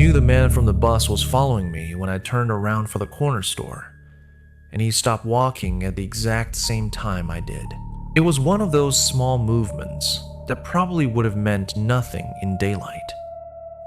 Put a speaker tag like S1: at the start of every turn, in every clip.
S1: knew the man from the bus was following me when I turned around for the corner store, and he stopped walking at the exact same time I did. It was one of those small movements that probably would have meant nothing in daylight.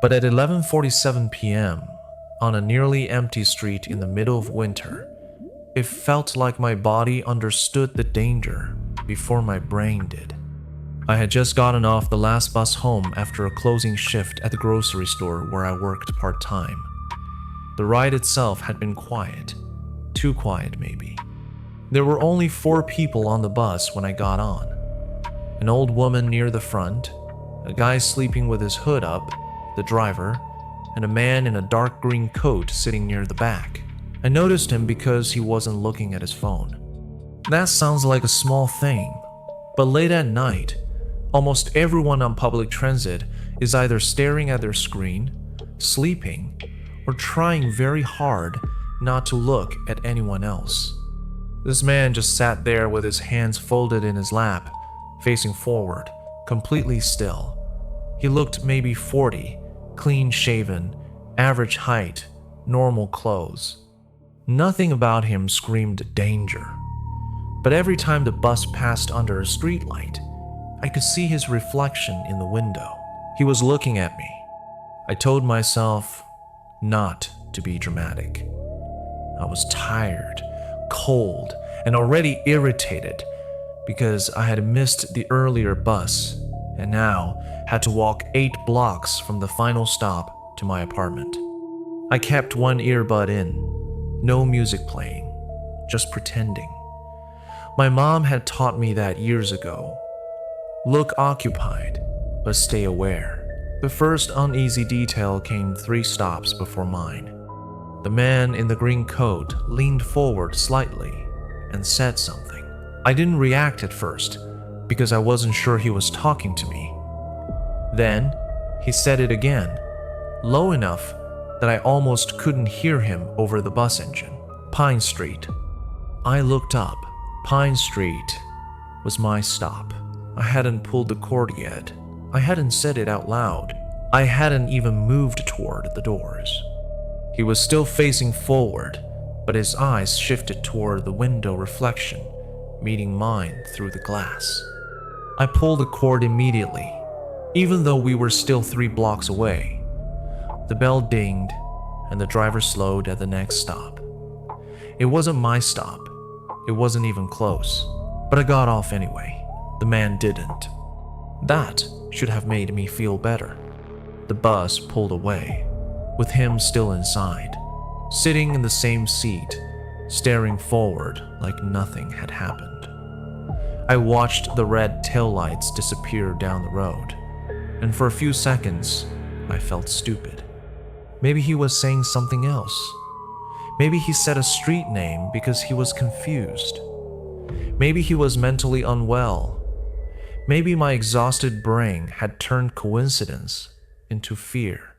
S1: But at 11:47 p.m., on a nearly empty street in the middle of winter, it felt like my body understood the danger before my brain did. I had just gotten off the last bus home after a closing shift at the grocery store where I worked part-time. The ride itself had been quiet, too quiet maybe. There were only 4 people on the bus when I got on. An old woman near the front, a guy sleeping with his hood up, the driver, and a man in a dark green coat sitting near the back. I noticed him because he wasn't looking at his phone. That sounds like a small thing, but late at night, almost everyone on public transit is either staring at their screen, sleeping, or trying very hard not to look at anyone else. This man just sat there with his hands folded in his lap, facing forward, completely still. He looked maybe 40, clean-shaven, average height, normal clothes. Nothing about him screamed danger. But every time the bus passed under a streetlight, I could see his reflection in the window. He was looking at me. I told myself not to be dramatic. I was tired, cold, and already irritated because I had missed the earlier bus and now had to walk 8 blocks from the final stop to my apartment. I kept one earbud in, no music playing, just pretending. My mom had taught me that years ago. Look occupied, but stay aware. The first uneasy detail came 3 stops before mine. The man in the green coat leaned forward slightly and said something. I didn't react at first because I wasn't sure he was talking to me. Then he said it again, low enough that I almost couldn't hear him over the bus engine. Pine Street. I looked up. Pine Street was my stop. I hadn't pulled the cord yet. I hadn't said it out loud. I hadn't even moved toward the doors. He was still facing forward, but his eyes shifted toward the window reflection, meeting mine through the glass. I pulled the cord immediately, even though we were still 3 blocks away. The bell dinged, and the driver slowed at the next stop. It wasn't my stop. It wasn't even close, but I got off anyway. The man didn't. That should have made me feel better. The bus pulled away, with him still inside, sitting in the same seat, staring forward like nothing had happened. I watched the red taillights disappear down the road, and for a few seconds, I felt stupid. Maybe he was saying something else. Maybe he said a street name because he was confused. Maybe he was mentally unwell. Maybe my exhausted brain had turned coincidence into fear.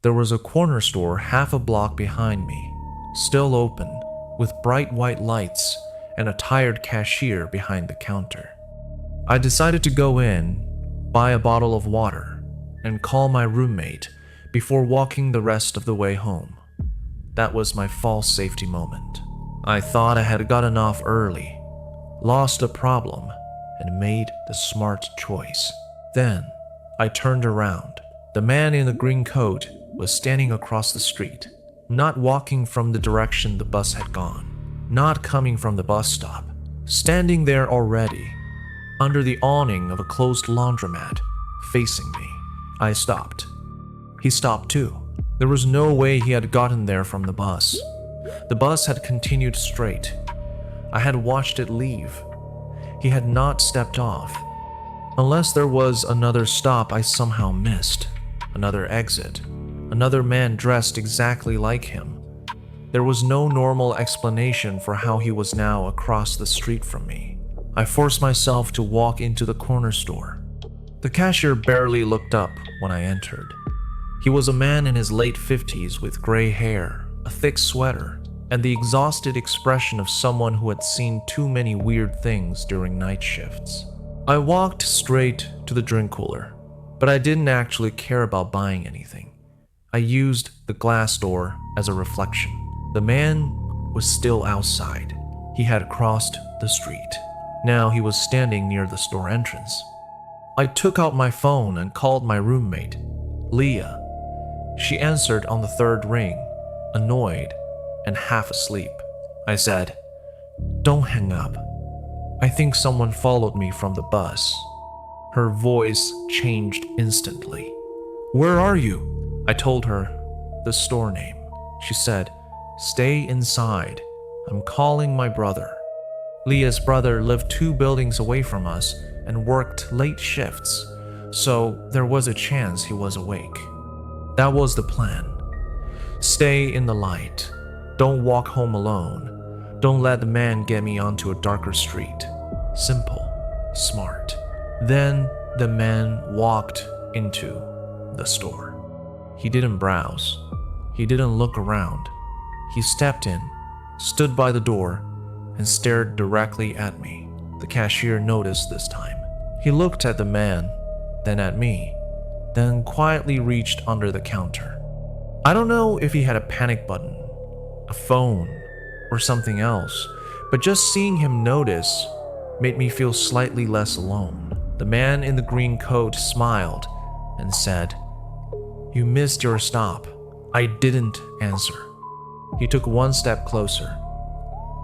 S1: There was a corner store half a block behind me, still open, with bright white lights and a tired cashier behind the counter. I decided to go in, buy a bottle of water, and call my roommate before walking the rest of the way home. That was my false safety moment. I thought I had gotten off early, lost a problem, and made the smart choice. Then, I turned around. The man in the green coat was standing across the street, not walking from the direction the bus had gone, not coming from the bus stop, standing there already, under the awning of a closed laundromat, facing me. I stopped. He stopped too. There was no way he had gotten there from the bus. The bus had continued straight. I had watched it leave. He had not stepped off. Unless there was another stop I somehow missed, another exit, another man dressed exactly like him. There was no normal explanation for how he was now across the street from me. I forced myself to walk into the corner store. The cashier barely looked up when I entered. He was a man in his late 50s with gray hair, a thick sweater, and the exhausted expression of someone who had seen too many weird things during night shifts. I walked straight to the drink cooler, but I didn't actually care about buying anything. I used the glass door as a reflection. The man was still outside. He had crossed the street. Now he was standing near the store entrance. I took out my phone and called my roommate, Leah. She answered on the third ring, annoyed and half asleep. I said, "Don't hang up. I think someone followed me from the bus." Her voice changed instantly. "Where are you?" I told her the store name. She said, "Stay inside. I'm calling my brother." Leah's brother lived 2 buildings away from us and worked late shifts, so there was a chance he was awake. That was the plan. Stay in the light. Don't walk home alone. Don't let the man get me onto a darker street. Simple, smart. Then the man walked into the store. He didn't browse. He didn't look around. He stepped in, stood by the door, and stared directly at me. The cashier noticed this time. He looked at the man, then at me, then quietly reached under the counter. I don't know if he had a panic button, a phone, or something else, but just seeing him notice made me feel slightly less alone. The man in the green coat smiled and said, "You missed your stop." I didn't answer. He took one step closer.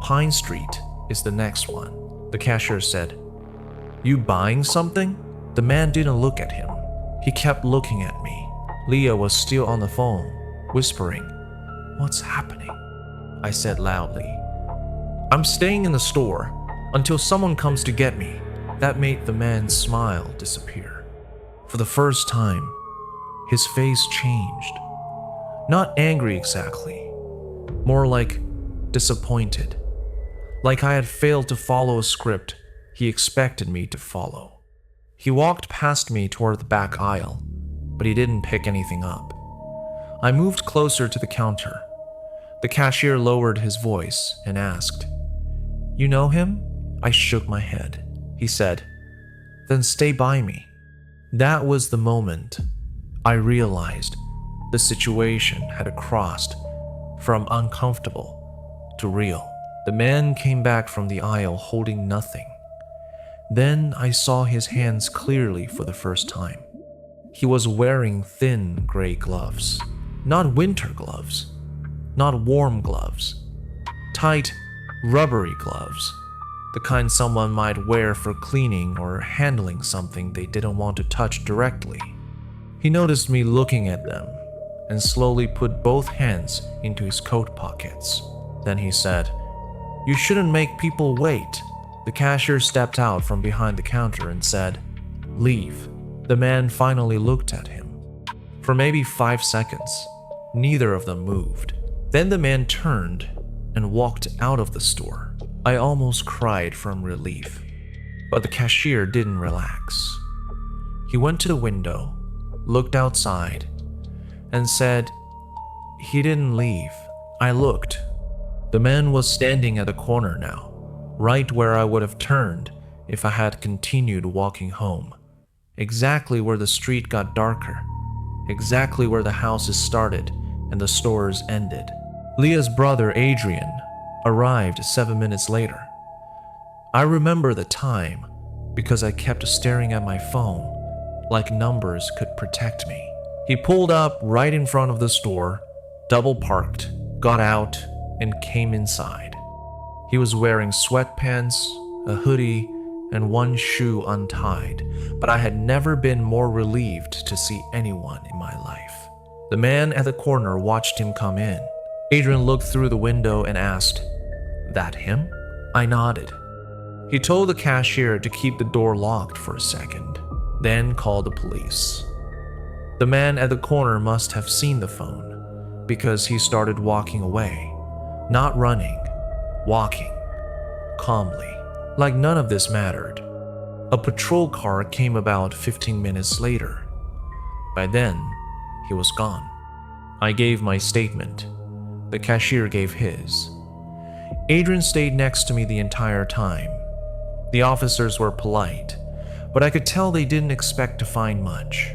S1: "Pine Street is the next one," the cashier said. "You buying something?" The man didn't look at him. He kept looking at me. Leah was still on the phone, whispering, "What's happening?" I said loudly, "I'm staying in the store until someone comes to get me." That made the man's smile disappear. For the first time, his face changed. Not angry exactly, more like disappointed. Like I had failed to follow a script he expected me to follow. He walked past me toward the back aisle, but he didn't pick anything up. I moved closer to the counter. The cashier lowered his voice and asked, "You know him?" I shook my head. He said, "Then stay by me." That was the moment I realized the situation had crossed from uncomfortable to real. The man came back from the aisle holding nothing. Then I saw his hands clearly for the first time. He was wearing thin gray gloves, not winter gloves, not warm gloves, tight, rubbery gloves, the kind someone might wear for cleaning or handling something they didn't want to touch directly. He noticed me looking at them and slowly put both hands into his coat pockets. Then he said, "You shouldn't make people wait." The cashier stepped out from behind the counter and said, "Leave." The man finally looked at him. For maybe 5 seconds, neither of them moved. Then the man turned and walked out of the store. I almost cried from relief. But the cashier didn't relax. He went to the window, looked outside, and said he didn't leave. I looked. The man was standing at the corner now, right where I would have turned if I had continued walking home. Exactly where the street got darker. Exactly where the houses started and the stores ended. Leah's brother, Adrian, arrived 7 minutes later. I remember the time because I kept staring at my phone like numbers could protect me. He pulled up right in front of the store, double parked, got out, and came inside. He was wearing sweatpants, a hoodie, and one shoe untied, but I had never been more relieved to see anyone in my life. The man at the corner watched him come in. Adrian looked through the window and asked, "That him?" I nodded. He told the cashier to keep the door locked for a second, then called the police. The man at the corner must have seen the phone, because he started walking away, not running, walking, calmly, like none of this mattered. A patrol car came about 15 minutes later. By then, he was gone. I gave my statement. The cashier gave his. Adrian stayed next to me the entire time. The officers were polite, but I could tell they didn't expect to find much.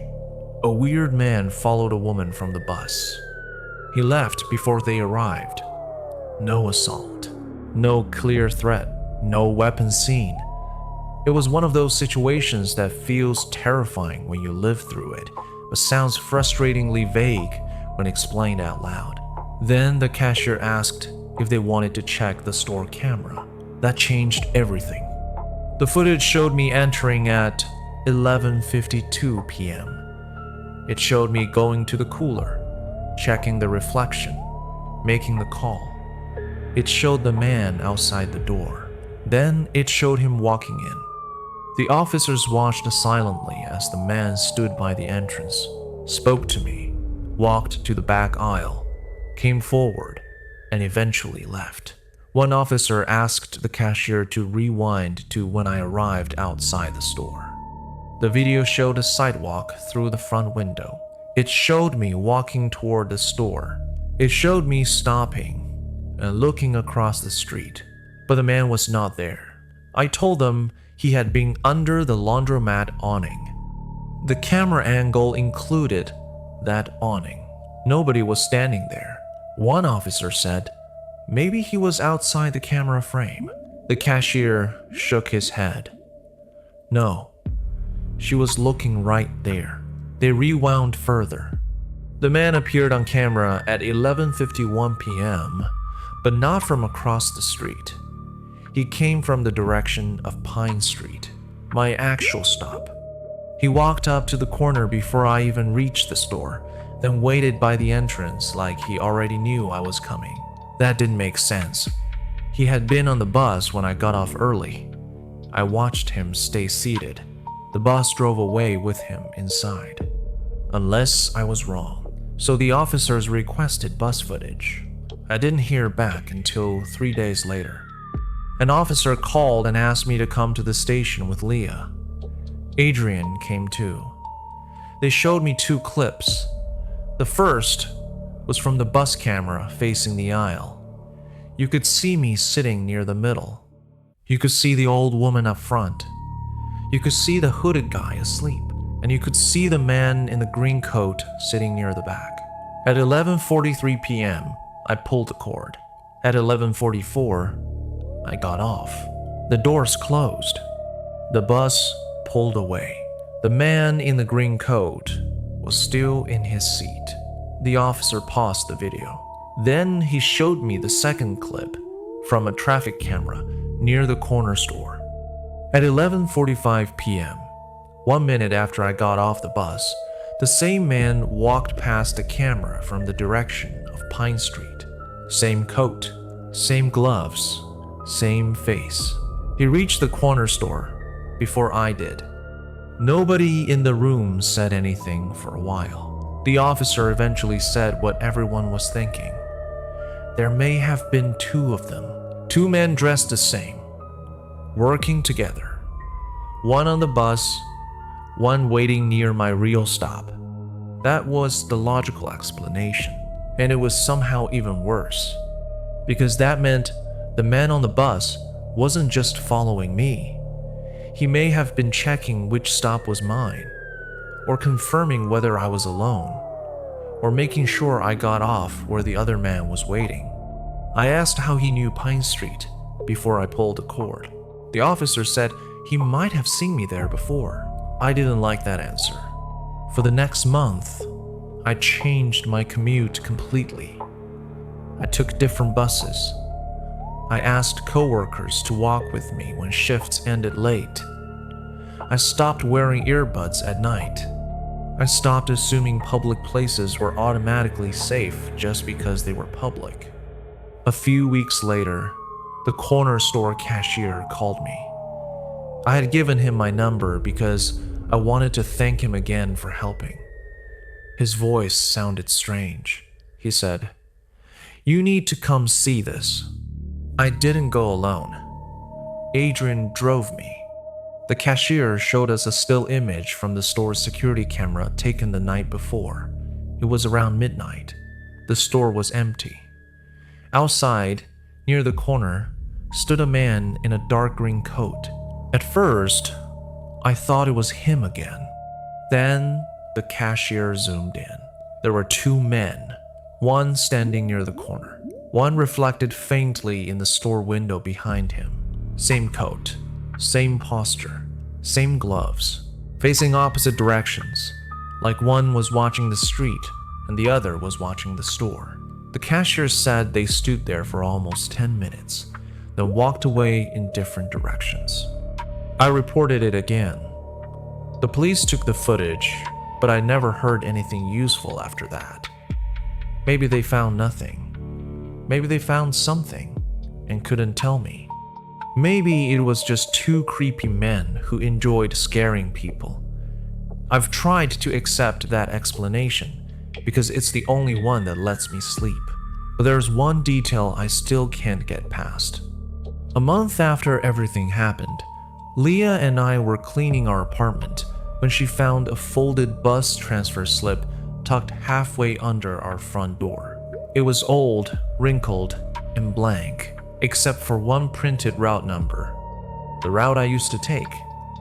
S1: A weird man followed a woman from the bus. He left before they arrived. No assault, no clear threat, no weapon seen. It was one of those situations that feels terrifying when you live through it, but sounds frustratingly vague when explained out loud. Then the cashier asked if they wanted to check the store camera. That changed everything. The footage showed me entering at 11:52 p.m. It showed me going to the cooler, checking the reflection, making the call. It showed the man outside the door. Then it showed him walking in. The officers watched silently as the man stood by the entrance, spoke to me, walked to the back aisle, came forward, and eventually left. One officer asked the cashier to rewind to when I arrived outside the store. The video showed a sidewalk through the front window. It showed me walking toward the store. It showed me stopping and looking across the street, but the man was not there. I told them he had been under the laundromat awning. The camera angle included that awning. Nobody was standing there. One officer said, maybe he was outside the camera frame. The cashier shook his head. No, she was looking right there. They rewound further. The man appeared on camera at 11:51 p.m., but not from across the street. He came from the direction of Pine Street, my actual stop. He walked up to the corner before I even reached the store, then waited by the entrance like he already knew I was coming. That didn't make sense. He had been on the bus when I got off early. I watched him stay seated. The bus drove away with him inside. Unless I was wrong. So the officers requested bus footage. I didn't hear back until 3 days later. An officer called and asked me to come to the station with Leah. Adrian came too. They showed me 2 clips. The first was from the bus camera facing the aisle. You could see me sitting near the middle. You could see the old woman up front. You could see the hooded guy asleep, and you could see the man in the green coat sitting near the back. At 11:43 p.m., I pulled the cord. At 11:44, I got off. The doors closed. The bus pulled away. The man in the green coat was still in his seat. The officer paused the video. Then he showed me the second clip from a traffic camera near the corner store. At 11:45 p.m., 1 minute after I got off the bus, the same man walked past the camera from the direction of Pine Street. Same coat, same gloves, same face. He reached the corner store before I did. Nobody in the room said anything for a while. The officer eventually said what everyone was thinking. There may have been 2 of them. 2 men dressed the same, working together. One on the bus, one waiting near my real stop. That was the logical explanation, and it was somehow even worse, because that meant the man on the bus wasn't just following me. He may have been checking which stop was mine, or confirming whether I was alone, or making sure I got off where the other man was waiting. I asked how he knew Pine Street before I pulled the cord. The officer said he might have seen me there before. I didn't like that answer. For the next month, I changed my commute completely. I took different buses. I asked coworkers to walk with me when shifts ended late. I stopped wearing earbuds at night. I stopped assuming public places were automatically safe just because they were public. A few weeks later, the corner store cashier called me. I had given him my number because I wanted to thank him again for helping. His voice sounded strange. He said, "You need to come see this." I didn't go alone. Adrian drove me. The cashier showed us a still image from the store's security camera taken the night before. It was around midnight. The store was empty. Outside, near the corner, stood a man in a dark green coat. At first, I thought it was him again. Then the cashier zoomed in. There were two men, one standing near the corner. One reflected faintly in the store window behind him. Same coat, same posture, same gloves, facing opposite directions, like one was watching the street and the other was watching the store. The cashier said they stood there for almost 10 minutes, then walked away in different directions. I reported it again. The police took the footage, but I never heard anything useful after that. Maybe they found nothing. Maybe they found something and couldn't tell me. Maybe it was just two creepy men who enjoyed scaring people. I've tried to accept that explanation because it's the only one that lets me sleep. But there's one detail I still can't get past. A month after everything happened, Leah and I were cleaning our apartment when she found a folded bus transfer slip tucked halfway under our front door. It was old, wrinkled, and blank, except for one printed route number. The route I used to take.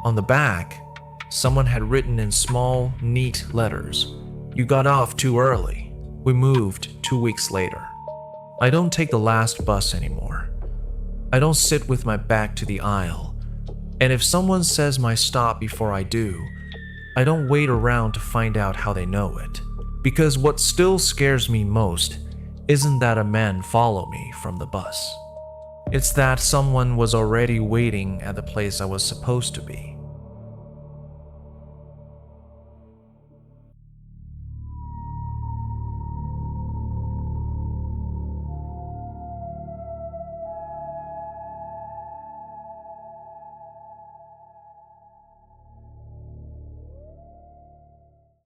S1: On the back, someone had written in small, neat letters, "You got off too early. We moved 2 weeks later." I don't take the last bus anymore. I don't sit with my back to the aisle. And if someone says my stop before I do, I don't wait around to find out how they know it. Because what still scares me most isn't that a man followed me from the bus. It's that someone was already waiting at the place I was supposed to be.